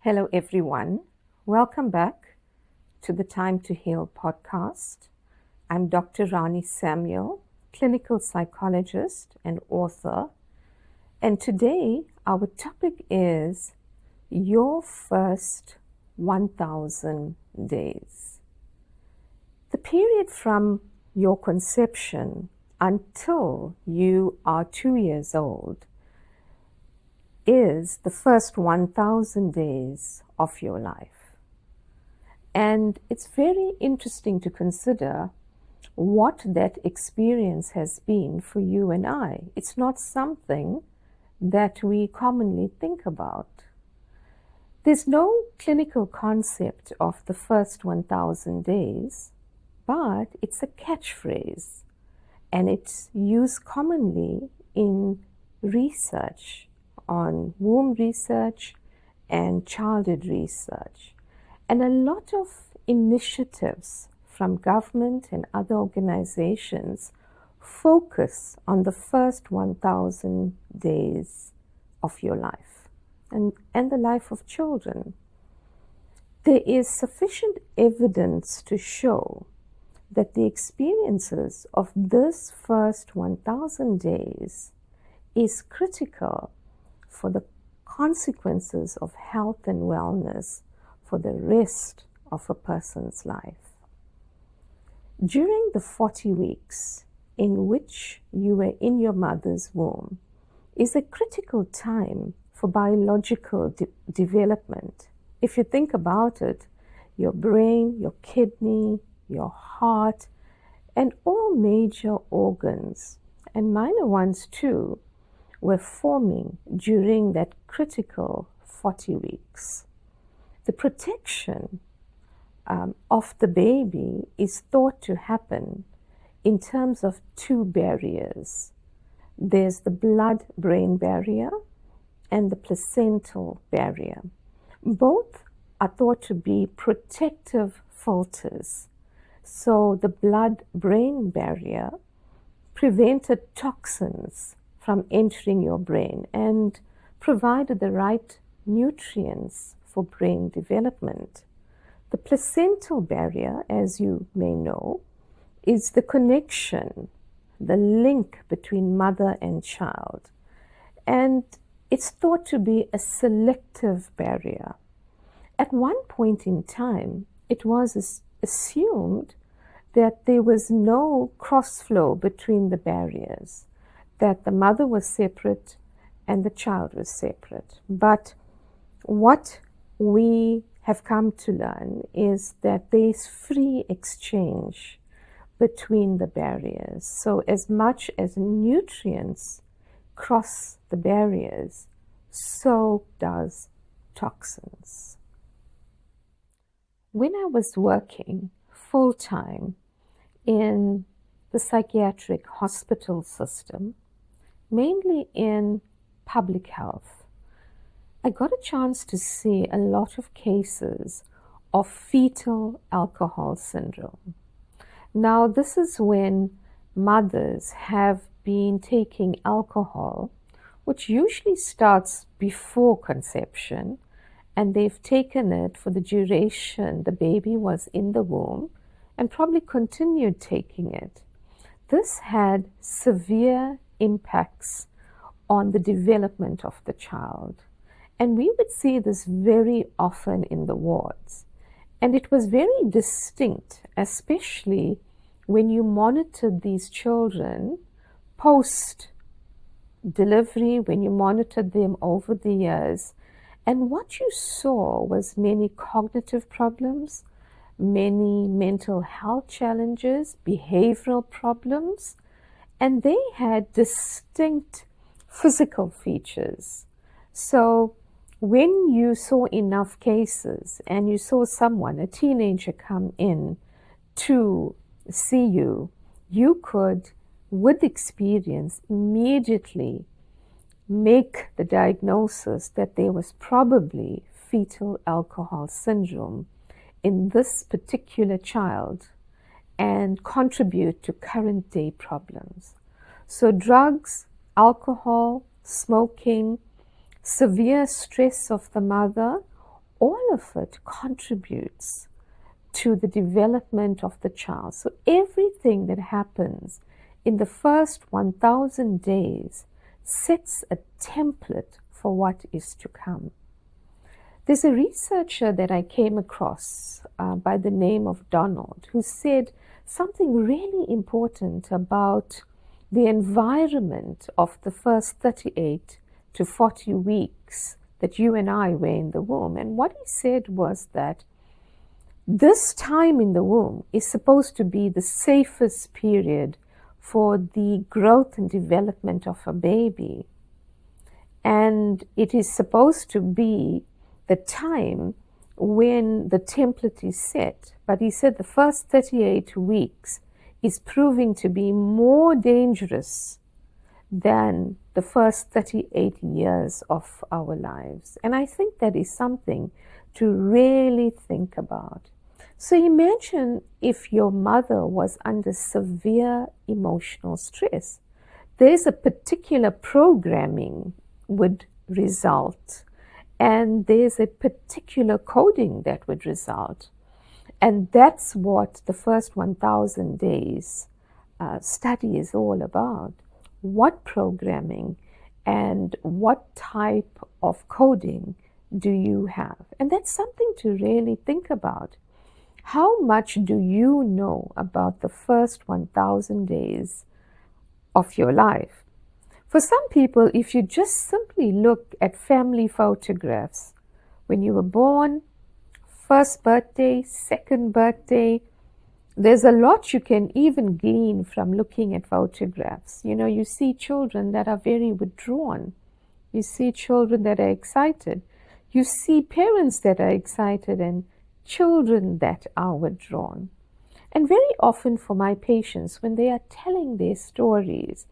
Hello, everyone. Welcome back to the Time to Heal podcast. I'm Dr. Rani Samuel, clinical psychologist and author. And today, our topic is your first 1,000 days. The period from your conception until you are 2 years old is the first 1,000 days of your life. And it's very interesting to consider what that experience has been for you and I. It's not something that we commonly think about. There's no clinical concept of the first 1,000 days, but it's a catchphrase, and it's used commonly in research on womb research and childhood research. And a lot of initiatives from government and other organizations focus on the first 1,000 days of your life and the life of children. There is sufficient evidence to show that the experiences of this first 1,000 days is critical for the consequences of health and wellness for the rest of a person's life. During the 40 weeks in which you were in your mother's womb is a critical time for biological development. If you think about it, your brain, your kidney, your heart, and all major organs, and minor ones too, were forming during that critical 40 weeks. The protection of the baby is thought to happen in terms of two barriers. There's the blood-brain barrier and the placental barrier. Both are thought to be protective filters. So the blood-brain barrier prevented toxins from entering your brain and provided the right nutrients for brain development. The placental barrier, as you may know, is the connection, the link between mother and child. And it's thought to be a selective barrier. At one point in time, it was assumed that there was no cross-flow between the barriers, that the mother was separate and the child was separate. But what we have come to learn is that there is free exchange between the barriers. So as much as nutrients cross the barriers, so does toxins. When I was working full-time in the psychiatric hospital system, mainly in public health, I got a chance to see a lot of cases of fetal alcohol syndrome. Now, this is when mothers have been taking alcohol, which usually starts before conception, and they've taken it for the duration the baby was in the womb and probably continued taking it. This had severe impacts on the development of the child. And we would see this very often in the wards. And it was very distinct, especially when you monitored these children post-delivery, when you monitored them over the years. And what you saw was many cognitive problems, many mental health challenges, behavioral problems, and they had distinct physical features. So when you saw enough cases and you saw someone, a teenager, come in to see you, you could, with experience, immediately make the diagnosis that there was probably fetal alcohol syndrome in this particular child and contribute to current day problems. So drugs, alcohol, smoking, severe stress of the mother, all of it contributes to the development of the child. So everything that happens in the first 1,000 days sets a template for what is to come. There's a researcher that I came across by the name of Donald, who said something really important about the environment of the first 38 to 40 weeks that you and I were in the womb. And what he said was that this time in the womb is supposed to be the safest period for the growth and development of a baby. And it is supposed to be the time when the template is set. But he said the first 38 weeks is proving to be more dangerous than the first 38 years of our lives. And I think that is something to really think about. So imagine if your mother was under severe emotional stress. There's a particular programming would result, and there's a particular coding that would result. And that's what the first 1,000 days study is all about. What programming and what type of coding do you have? And that's something to really think about. How much do you know about the first 1,000 days of your life? For some people, if you just simply look at family photographs, when you were born, first birthday, second birthday, there's a lot you can even glean from looking at photographs. You know, you see children that are very withdrawn. You see children that are excited. You see parents that are excited and children that are withdrawn. And very often for my patients, when they are telling their stories,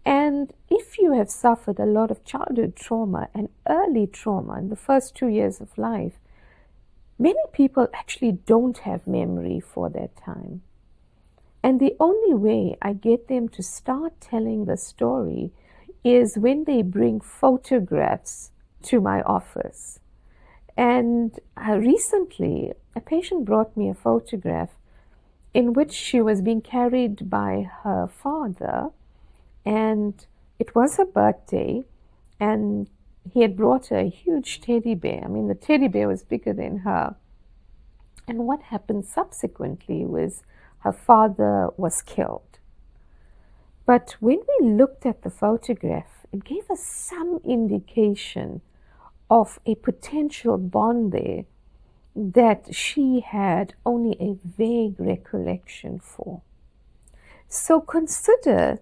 and if you have suffered a lot of childhood trauma and early trauma in the first 2 years of life, many people actually don't have memory for that time. And the only way I get them to start telling the story is when they bring photographs to my office. And recently, a patient brought me a photograph in which she was being carried by her father, and it was her birthday, and he had brought her a huge teddy bear. I mean, the teddy bear was bigger than her. And what happened subsequently was her father was killed. But when we looked at the photograph, it gave us some indication of a potential bond there that she had only a vague recollection for. So consider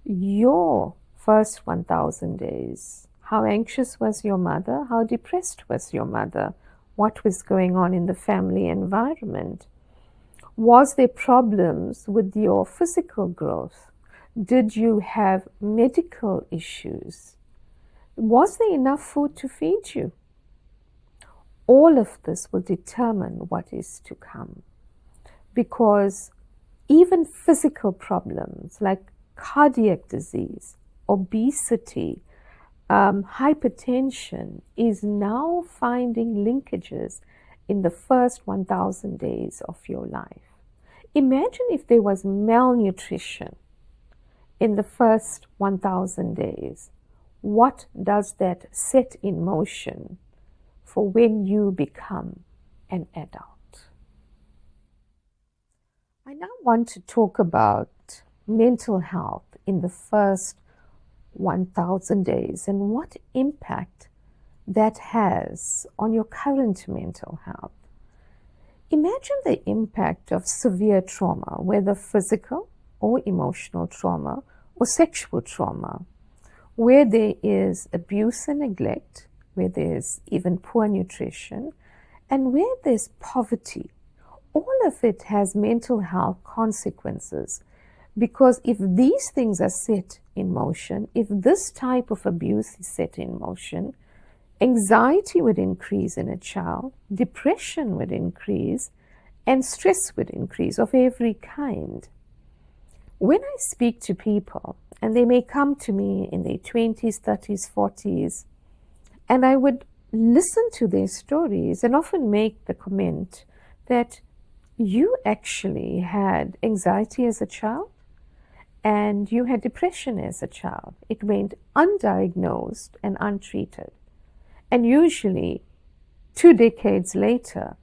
your first 1,000 days. How anxious was your mother? How depressed was your mother? What was going on in the family environment? Was there problems with your physical growth? Did you have medical issues? Was there enough food to feed you? All of this will determine what is to come. Because even physical problems like cardiac disease, obesity, hypertension is now finding linkages in the first 1,000 days of your life. Imagine if there was malnutrition in the first 1,000 days. What does that set in motion for when you become an adult? I now want to talk about mental health in the first 1,000 days and what impact that has on your current mental health. Imagine the impact of severe trauma, whether physical or emotional trauma or sexual trauma, where there is abuse and neglect, where there's even poor nutrition, and where there's poverty. All of it has mental health consequences, because if these things are set in motion, if this type of abuse is set in motion, anxiety would increase in a child, depression would increase, and stress would increase of every kind. When I speak to people, and they may come to me in their 20s, 30s, 40s, and I would listen to their stories and often make the comment that you actually had anxiety as a child and you had depression as a child. It went undiagnosed and untreated. And usually, 2 decades later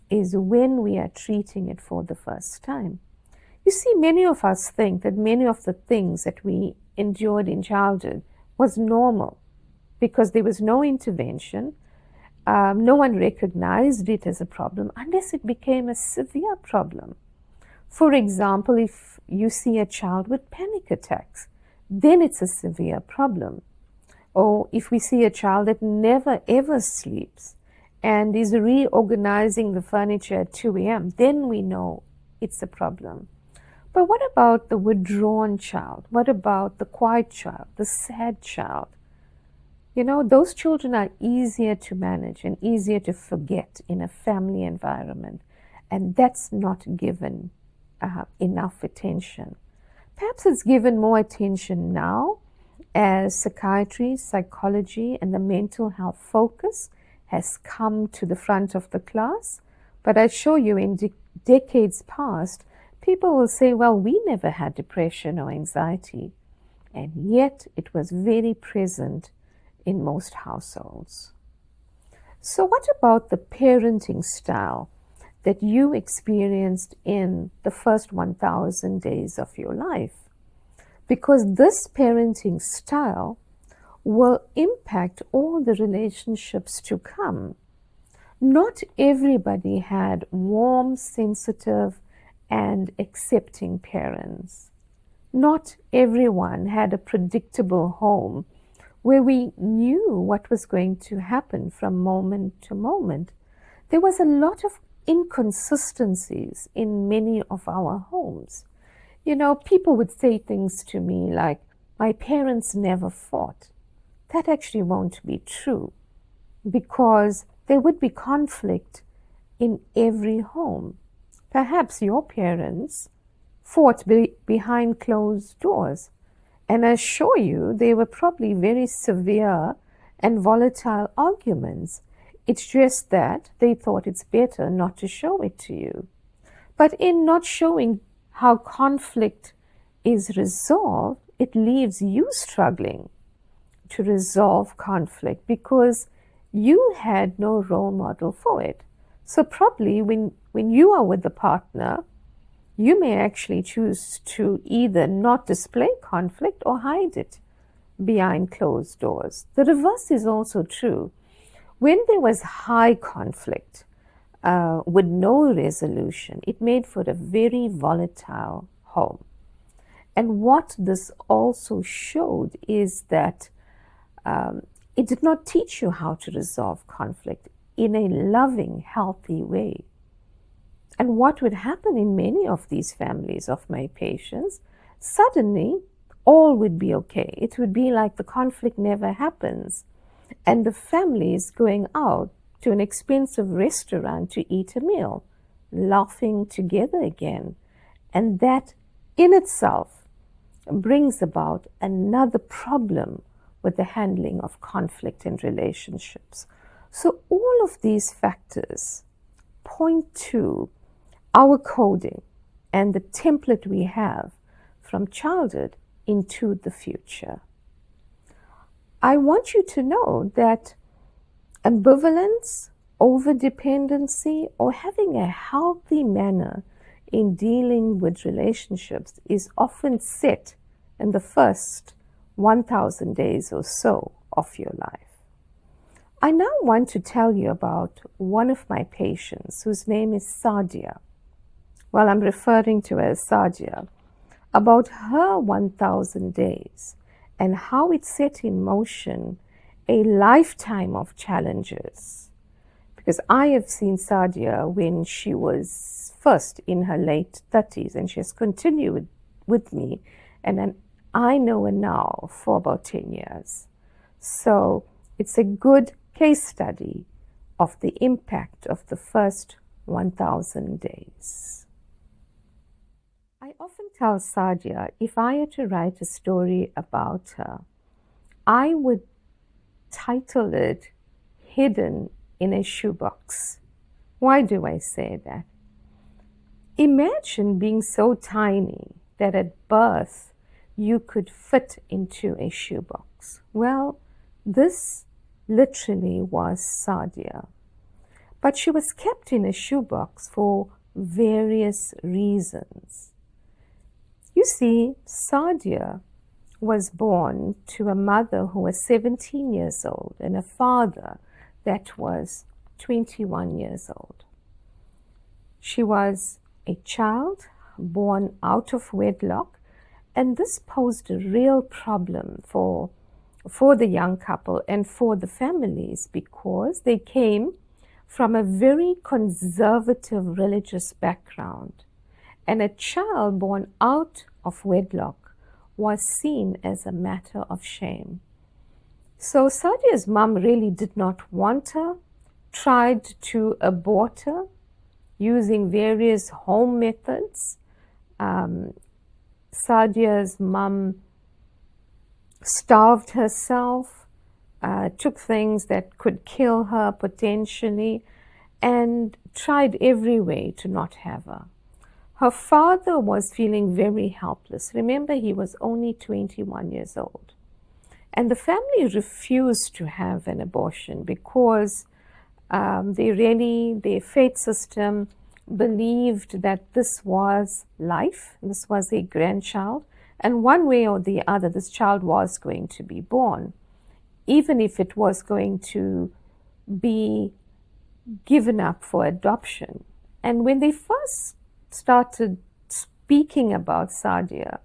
is when we are treating it for the first time. You see, many of us think that many of the things that we endured in childhood was normal because there was no intervention. No one recognized it as a problem unless it became a severe problem. For example, if you see a child with panic attacks, then it's a severe problem. Or if we see a child that never ever sleeps and is reorganizing the furniture at 2 a.m., then we know it's a problem. But what about the withdrawn child? What about the quiet child, the sad child? You know, those children are easier to manage and easier to forget in a family environment, and that's not given enough attention. Perhaps it's given more attention now as psychiatry, psychology, and the mental health focus has come to the front of the class. But I assure you, in decades past, people will say, well, we never had depression or anxiety. And yet it was very present in most households. So what about the parenting style that you experienced in the first 1,000 days of your life? Because this parenting style will impact all the relationships to come. Not everybody had warm, sensitive, and accepting parents. Not everyone had a predictable home where we knew what was going to happen from moment to moment. There was a lot of inconsistencies in many of our homes. You know, people would say things to me like, my parents never fought. That actually won't be true because there would be conflict in every home. Perhaps your parents fought behind closed doors, and I assure you they were probably very severe and volatile arguments. It's just that they thought it's better not to show it to you. But in not showing how conflict is resolved, it leaves you struggling to resolve conflict because you had no role model for it. So probably when you are with a partner, you may actually choose to either not display conflict or hide it behind closed doors. The reverse is also true. When there was high conflict with no resolution, it made for a very volatile home. And what this also showed is that it did not teach you how to resolve conflict in a loving, healthy way. And what would happen in many of these families of my patients, suddenly all would be okay. It would be like the conflict never happens. And the family is going out to an expensive restaurant to eat a meal, laughing together again. And that in itself brings about another problem with the handling of conflict in relationships. So all of these factors point to our coding and the template we have from childhood into the future. I want you to know that ambivalence, overdependency, or having a healthy manner in dealing with relationships is often set in the first 1,000 days or so of your life. I now want to tell you about one of my patients whose name is Sadia. Well, I'm referring to her as Sadia, about her 1,000 days and how it set in motion a lifetime of challenges. Because I have seen Sadia when she was first in her late 30s, and she has continued with me, and then I know her now for about 10 years. So it's a good case study of the impact of the first 1,000 days. I often tell Sadia, if I had to write a story about her, I would title it hidden in a shoebox. Why do I say that? Imagine being so tiny that at birth you could fit into a shoebox. Well, this literally was Sadia. But she was kept in a shoebox for various reasons. You see, Sadia was born to a mother who was 17 years old and a father that was 21 years old. She was a child born out of wedlock, and this posed a real problem for the young couple and for the families, because they came from a very conservative religious background, and a child born out of wedlock was seen as a matter of shame. So Sadia's mom really did not want her, tried to abort her using various home methods. Sadia's mom starved herself, took things that could kill her potentially, and tried every way to not have her. Her father was feeling very helpless. Remember, he was only 21 years old. And the family refused to have an abortion because their faith system believed that this was life, this was a grandchild, and one way or the other, this child was going to be born, even if it was going to be given up for adoption. And when they first started speaking about Sadia,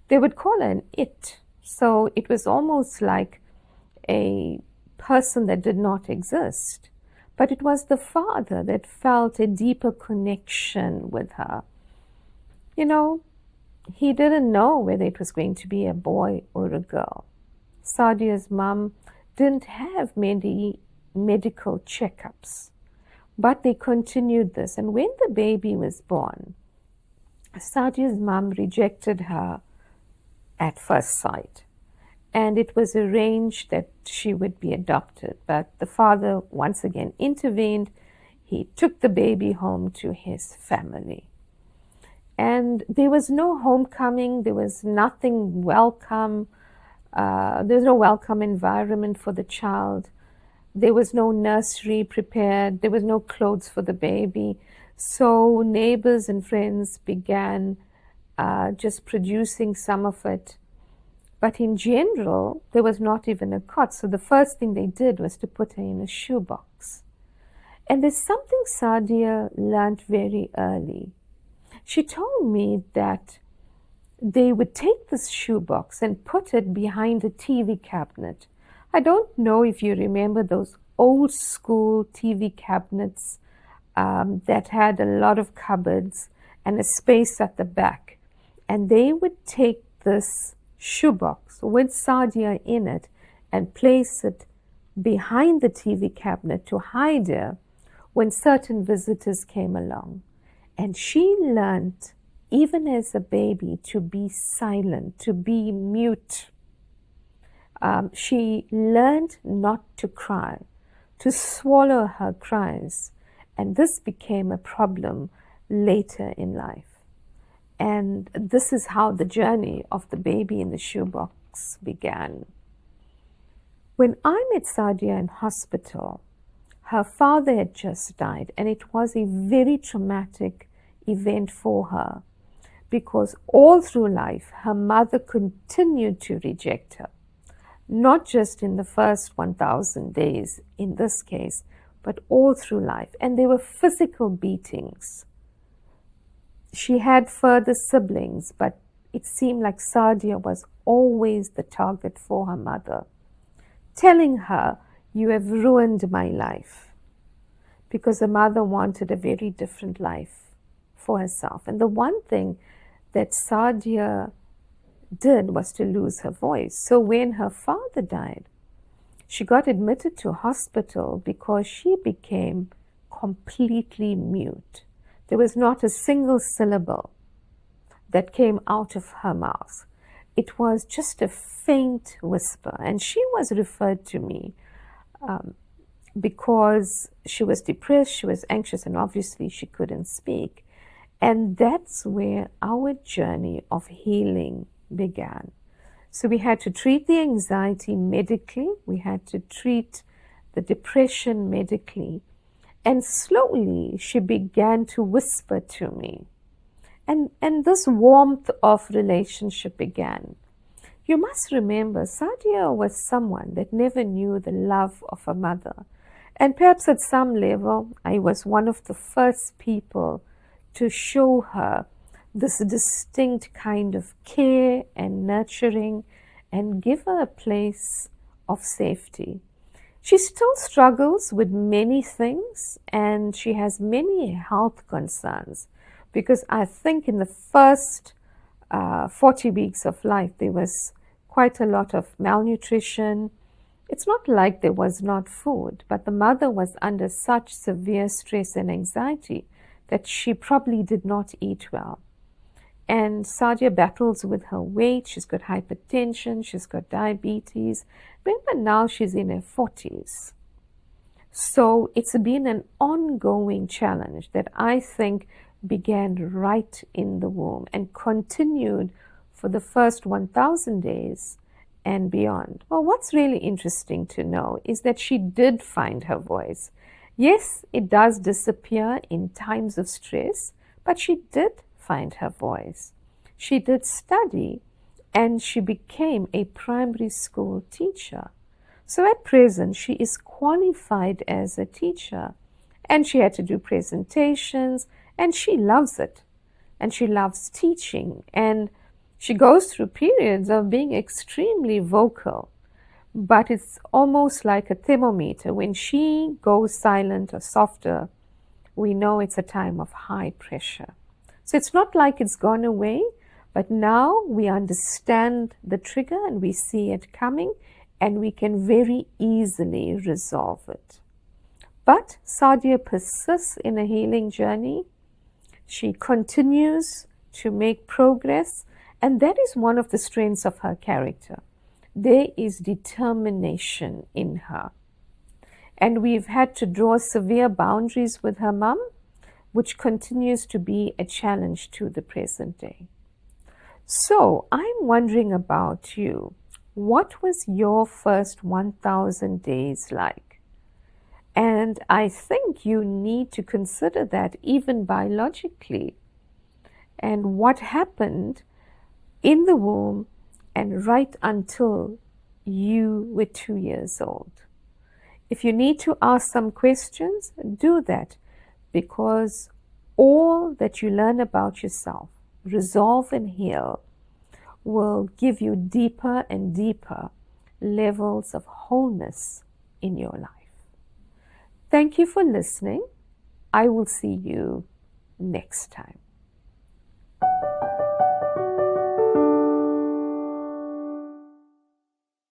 they would call her an it. So it was almost like a person that did not exist. But it was the father that felt a deeper connection with her. You know, he didn't know whether it was going to be a boy or a girl. Sadia's mom didn't have many medical checkups, but they continued this. And when the baby was born, Sadia's mom rejected her at first sight. And it was arranged that she would be adopted. But the father once again intervened. He took the baby home to his family. And there was no homecoming. There was nothing welcome. There was no welcome environment for the child. There was no nursery prepared. There was no clothes for the baby. So neighbors and friends began just producing some of it. But in general, there was not even a cot. So the first thing they did was to put her in a shoebox. And there's something Sadia learned very early. She told me that they would take this shoebox and put it behind a TV cabinet. I don't know if you remember those old school TV cabinets that had a lot of cupboards and a space at the back. And they would take this shoebox with Sadia in it and place it behind the TV cabinet to hide her when certain visitors came along. And she learned, even as a baby, to be silent, to be mute. She learned not to cry, to swallow her cries. And this became a problem later in life. And this is how the journey of the baby in the shoebox began. When I met Sadia in hospital, her father had just died, and it was a very traumatic event for her because all through life, her mother continued to reject her, not just in the first 1,000 days in this case, but all through life. And there were physical beatings. She had further siblings, but it seemed like Sadia was always the target for her mother, telling her, "You have ruined my life," because the mother wanted a very different life for herself. And the one thing that Sadia did was to lose her voice. So when her father died, she got admitted to hospital because she became completely mute. There was not a single syllable that came out of her mouth. It was just a faint whisper. And she was referred to me because she was depressed, she was anxious, and obviously she couldn't speak. And that's where our journey of healing began. So we had to treat the anxiety medically, we had to treat the depression medically, and slowly she began to whisper to me. And this warmth of relationship began. You must remember, Sadia was someone that never knew the love of a mother. And perhaps at some level, I was one of the first people to show her this distinct kind of care and nurturing and give her a place of safety. She still struggles with many things and she has many health concerns because I think in the first 40 weeks of life there was quite a lot of malnutrition. It's not like there was not food, but the mother was under such severe stress and anxiety that she probably did not eat well. And Sadia battles with her weight. She's got hypertension. She's got diabetes. Remember, now she's in her 40s. So it's been an ongoing challenge that I think began right in the womb and continued for the first 1,000 days and beyond. Well, what's really interesting to know is that she did find her voice. Yes, it does disappear in times of stress, but she did find her voice. She did study and she became a primary school teacher. So at present, she is qualified as a teacher and she had to do presentations and she loves it and she loves teaching and she goes through periods of being extremely vocal, but it's almost like a thermometer. When she goes silent or softer, we know it's a time of high pressure. So it's not like it's gone away, but now we understand the trigger and we see it coming and we can very easily resolve it. But Sadia persists in a healing journey. She continues to make progress, and that is one of the strengths of her character. There is determination in her. And we've had to draw severe boundaries with her mum, which continues to be a challenge to the present day. So I'm wondering about you. What was your first 1,000 days like? And I think you need to consider that even biologically. And what happened in the womb and right until you were 2 years old. If you need to ask some questions, do that, because all that you learn about yourself, resolve and heal, will give you deeper and deeper levels of wholeness in your life. Thank you for listening. I will see you next time.